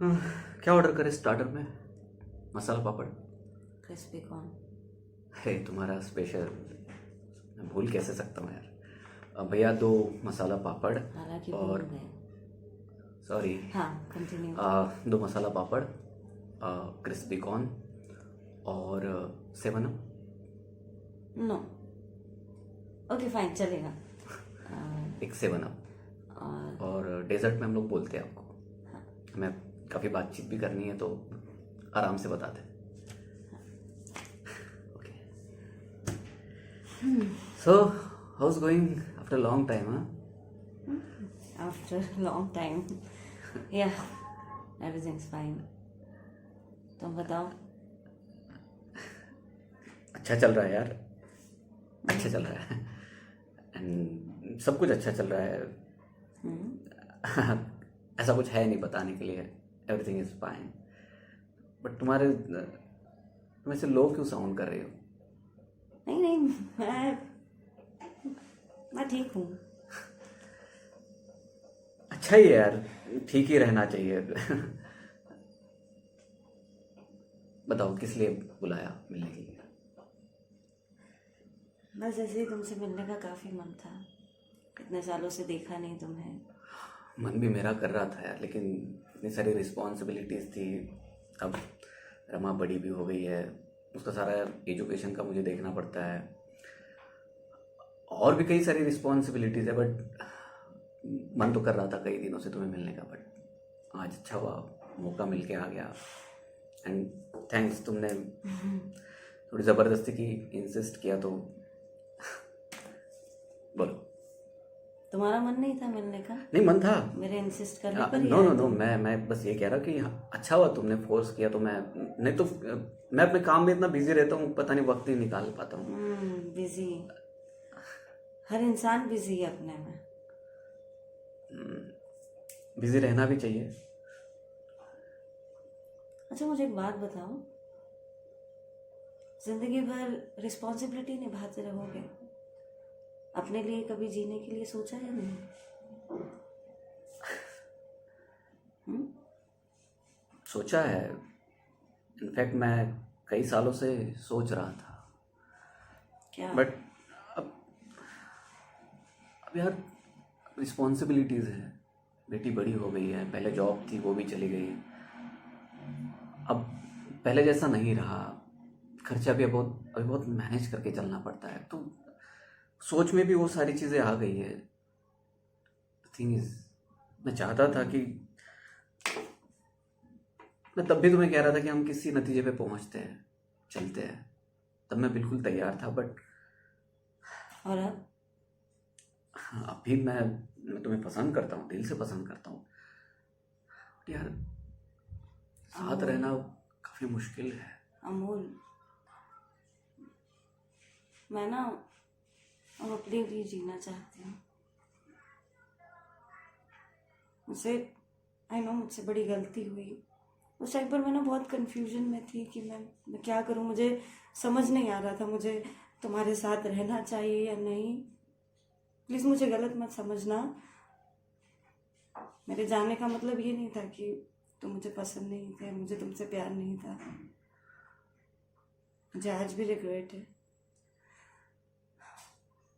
हाँ, क्या ऑर्डर करें स्टार्टर में? मसाला पापड़ क्रिस्पी कॉर्न। है तुम्हारा स्पेशल। मैं भूल कैसे सकता हूँ यार। भैया दो मसाला पापड़ हालांकि भूल और गए। सॉरी हाँ, कंटिन्यू। दो मसाला पापड़, क्रिस्पी कॉर्न और seven up. No. Okay fine, चलेगा। एक सेवन अप। और और डेजर्ट में हम लोग बोलते हैं आपको, हमें काफ़ी बातचीत भी करनी है तो आराम से बताते हैं। Okay, so how's going after long time? हाँ, after long time yeah everything's fine. तुम बताओ। अच्छा चल रहा है यार, अच्छा चल रहा है एंड सब कुछ अच्छा चल रहा है। ऐसा कुछ है नहीं बताने के लिए, एवरीथिंग इज फाइन। बट तुम ऐसे लो क्यों साउंड कर रही हो? नहीं नहीं, मैं ठीक हूँ। अच्छा ही है यार, ठीक ही रहना चाहिए। बताओ किस लिए बुलाया मिलने के लिए? बस ऐसे ही तुमसे मिलने का काफ़ी मन था। इतने सालों से देखा नहीं तुम्हें। मन भी मेरा कर रहा था यार, लेकिन इतनी सारी रिस्पॉन्सिबिलिटीज़ थी। अब रमा बड़ी भी हो गई है, उसका सारा एजुकेशन का मुझे देखना पड़ता है, और भी कई सारी रिस्पॉन्सिबिलिटीज़ है। बट मन तो कर रहा था कई दिनों से तुम्हें मिलने का, बट आज अच्छा हुआ, मौका मिल के आ गया। एंड थैंक्स, तुमने थोड़ी ज़बरदस्ती की, इंसिस्ट किया तो। बोलो। तुम्हारा मन नहीं था मिलने का? नहीं, मन था। मेरे इंसिस्ट करने पर ही नो नो आए नो, तुम? मैं बस ये कह रहा कि अच्छा हुआ तुमने फोर्स किया तो मैं, नहीं तो मैं अपने काम में इतना बिजी रहता हूँ, पता नहीं वक्त ही निकाल पाता हूँ। बिजी। हर इंसान बिजी है अपने में। बिजी रहना भी चाहिए। अच्छा, मुझे एक बात बताओ। जिंदगी भर रिस्पॉन्सिबिलिटी निभाते रहोगे? अपने लिए कभी जीने के लिए सोचा या नहीं? सोचा है, इनफैक्ट मैं कई सालों से सोच रहा था। क्या? बट अब अब यार रिस्पॉन्सिबिलिटीज़ है, बेटी बड़ी हो गई है, पहले जॉब थी वो भी चली गई, अब पहले जैसा नहीं रहा, खर्चा भी अभी बहुत मैनेज करके चलना पड़ता है, तो सोच में भी वो सारी चीज़ें आ गई है। थिंग इज, मैं चाहता था कि, मैं तब भी तुम्हें कह रहा था कि हम किसी नतीजे पे पहुंचते हैं, चलते हैं, तब मैं बिल्कुल तैयार था। बट और अब? अभी मैं तुम्हें पसंद करता हूँ, दिल से पसंद करता हूँ, बट यार साथ अमोल, रहना काफ़ी मुश्किल है। अमोल, मैं ना अब अपने लिए जीना चाहती हूँ। मुझसे, आई नो मुझसे बड़ी गलती हुई। उस टाइम पर मैं ना बहुत कंफ्यूजन में थी कि मैं क्या करूँ। मुझे समझ नहीं आ रहा था मुझे तुम्हारे साथ रहना चाहिए या नहीं। प्लीज़ मुझे गलत मत समझना। मेरे जाने का मतलब ये नहीं था कि तुम मुझे पसंद नहीं थे, मुझे तुमसे प्यार नहीं था। मुझे आज भी रिग्रेट है।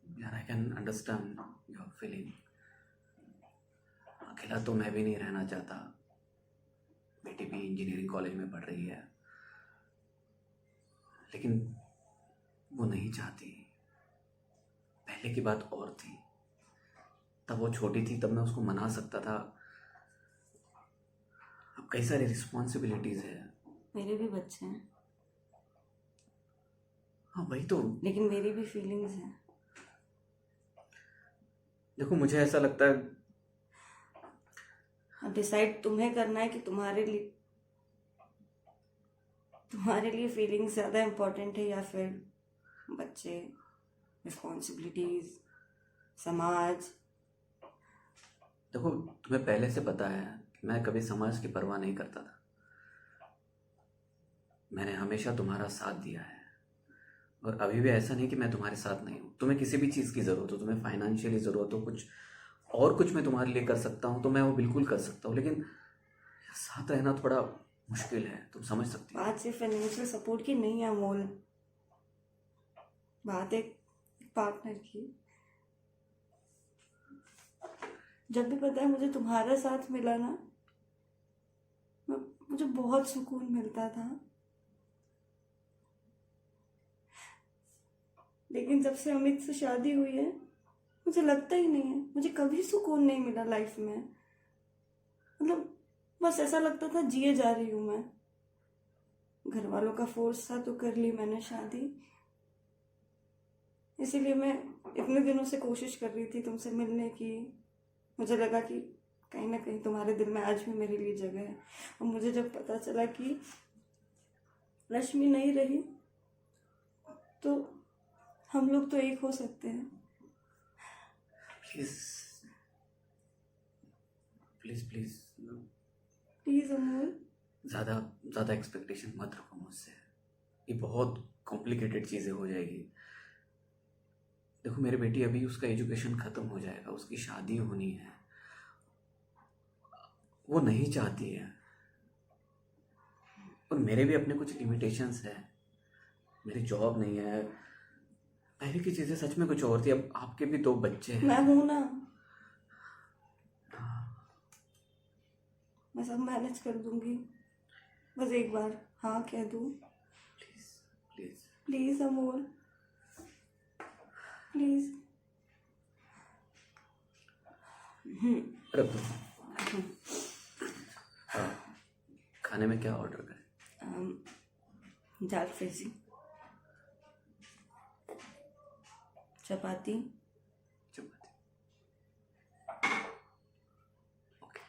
यार I can understand your feeling. अकेला तो मैं भी नहीं रहना चाहता, बेटी भी इंजीनियरिंग कॉलेज में पढ़ रही है, लेकिन वो नहीं चाहती। पहले की बात और थी, तब वो छोटी थी, तब मैं उसको मना सकता था। अब कई सारी रिस्पॉन्सिबिलिटीज़ है। मेरे भी बच्चे हैं, हाँ वही तो। लेकिन मेरी भी फीलिंग्स हैं। देखो मुझे ऐसा लगता है, अब डिसाइड तुम्हें करना है कि तुम्हारे लिए फीलिंग्स ज़्यादा इम्पोर्टेंट है या फिर बच्चे, रिस्पॉन्सिबिलिटीज, समाज। देखो तुम्हें पहले से पता है कि मैं कभी समाज की परवाह नहीं करता था। मैंने हमेशा तुम्हारा साथ दिया है, और अभी भी ऐसा नहीं कि मैं तुम्हारे साथ नहीं हूँ। तुम्हें किसी भी चीज़ की ज़रूरत हो, तुम्हें फाइनेंशियली ज़रूरत हो, कुछ और कुछ मैं तुम्हारे लिए कर सकता हूँ तो मैं वो बिल्कुल कर सकता हूँ। लेकिन साथ रहना थोड़ा मुश्किल है, तुम समझ सकती हो। बात सिर्फ फाइनेंशियल सपोर्ट की नहीं है अमोल, बात एक पार्टनर की। जब भी पता है मुझे तुम्हारा साथ मिला ना, मुझे बहुत सुकून मिलता था। लेकिन जब से अमित से शादी हुई है, मुझे लगता ही नहीं है, मुझे कभी सुकून नहीं मिला लाइफ में। मतलब बस ऐसा लगता था जिए जा रही हूँ मैं। घर वालों का फोर्स था तो कर ली मैंने शादी। इसीलिए मैं इतने दिनों से कोशिश कर रही थी तुमसे मिलने की। मुझे लगा कि कहीं ना कहीं तुम्हारे दिल में आज भी मेरे लिए जगह है। और मुझे जब पता चला कि रश्मि नहीं रही, तो हम लोग तो एक हो सकते हैं। Please please please, please Amol. ज़्यादा ज़्यादा एक्सपेक्टेशन मत रखो मुझसे, ये बहुत कॉम्प्लिकेटेड चीज़ें हो जाएगी। देखो मेरी बेटी अभी उसका एजुकेशन ख़त्म हो जाएगा, उसकी शादी होनी है, वो नहीं चाहती है। और मेरे भी अपने कुछ लिमिटेशंस है, मेरी जॉब नहीं है, पहले की चीज़ें सच में कुछ और थी। अब आपके भी 2 बच्चे हैं। मैं हूं ना, मैं सब मैनेज कर दूंगी। बस एक बार हाँ कह दूं। Please please please Amol, please. रख दो। हाँ, खाने में क्या ऑर्डर करें? दाल फ्राई, चपाती। चपाती। ओके।